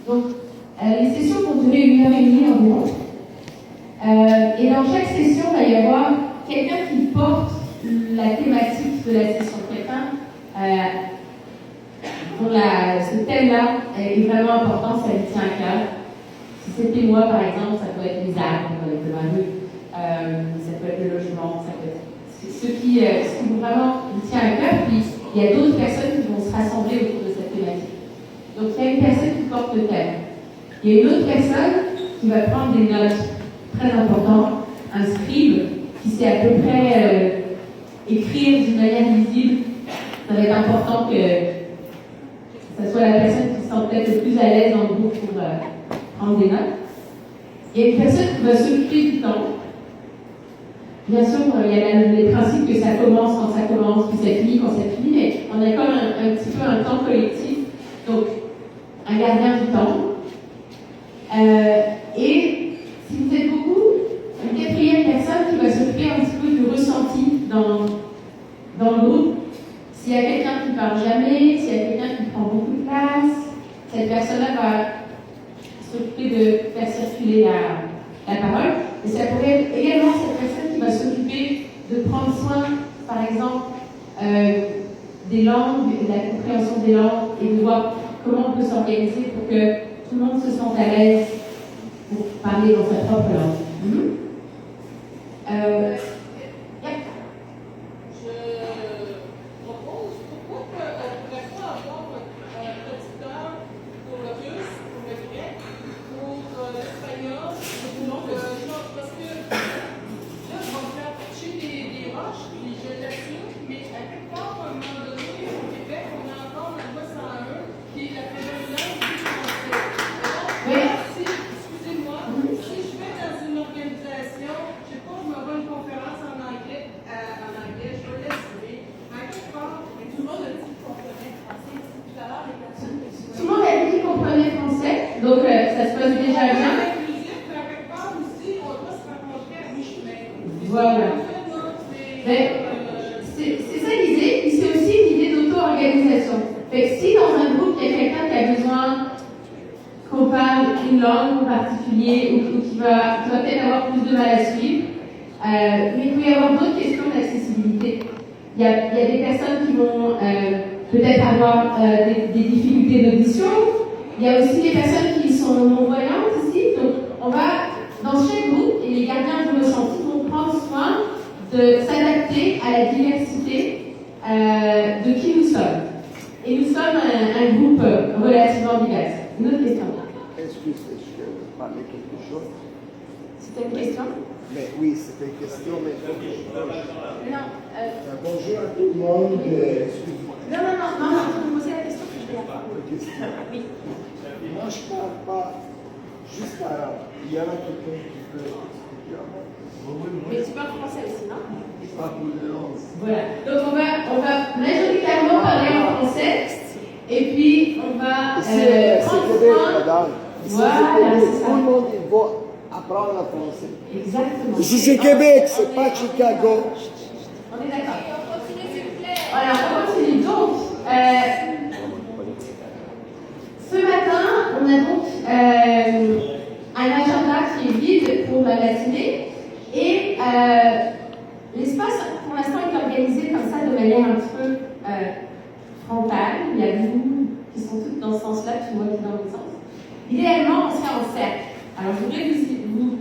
Donc, les sessions vont durer 1h30 environ. Et dans chaque session, il va y avoir quelqu'un qui porte la thématique de la session. Quelqu'un dont ce thème-là est vraiment important, ça lui tient à cœur. Si c'était moi, par exemple, ça peut être les arbres, ça peut être la rue, ça peut être le logement, ça peut être ce qui vraiment lui tient à cœur. Puis il y a d'autres personnes qui vont se rassembler autour de cette thématique. Donc il y a une personne qui porte le thème. Il y a une autre personne qui va prendre des notes très importantes, un scribe qui sait à peu près écrire d'une manière lisible. Ça va être important que ce soit la personne qui se sent peut-être le plus à l'aise dans le groupe pour prendre des notes. Il y a une personne qui va s'occuper du temps. Bien sûr, il y a les principes que ça commence quand ça commence, puis ça finit quand ça finit, mais on a comme un petit peu un temps collectif. Donc, un gardien du temps. Et si vous êtes beaucoup, une quatrième personne qui va s'occuper un petit peu du ressenti dans le groupe. S'il y a quelqu'un qui ne parle jamais, s'il y a quelqu'un qui prend beaucoup de place, cette personne-là va s'occuper de faire circuler la parole. Et ça pourrait être également cette personne qui va s'occuper de prendre soin, par exemple, des langues, de la compréhension des langues, et de voir comment on peut s'organiser pour que tout le monde se sente à l'aise pour parler dans sa propre langue. Donc, ça se passe déjà bien. Voilà. C'est ça l'idée, et c'est aussi une idée d'auto-organisation. Fait que si dans un groupe, il y a quelqu'un qui a besoin qu'on parle une langue en particulier, ou qui va peut-être avoir plus de mal à suivre, mais il peut y avoir d'autres questions d'accessibilité. Il y a des personnes qui vont peut-être avoir des difficultés d'audition. Il y a aussi des personnes qui sont non-voyantes ici. Donc, on va, dans chaque groupe, et les gardiens du ressenti vont prendre soin de s'adapter à la diversité de qui nous sommes. Et nous sommes un groupe relativement divers. Une autre question. Est-ce que je peux parler quelque chose? C'était une question? Mais oui, c'était une question, mais... Non. Bonjour à tout le monde. Excusez-moi. Non, je vais poser la question que je vais apprendre. Oui. Moi, je ne parle pas juste arabe. Il y en a quelqu'un qui peut expliquer à moi. Mais tu parles français aussi, non? Je parle pour les langues. Voilà. Donc, on va majoritairement parler en français. Et puis, on va prendre soin. Voilà, c'est ça. Tout le monde il va apprendre le français. Exactement. Ici, c'est Québec, c'est pas Chicago. On est d'accord. Voilà, on continue. Donc, ce matin, on a donc un agenda qui est vide pour la matinée. Et l'espace, pour l'instant, est organisé comme ça, de manière un petit peu frontale. Il y a vous qui sont toutes dans ce sens-là, puis moi qui dans l'autre sens. Idéalement, on serait en cercle. Alors, je voudrais vous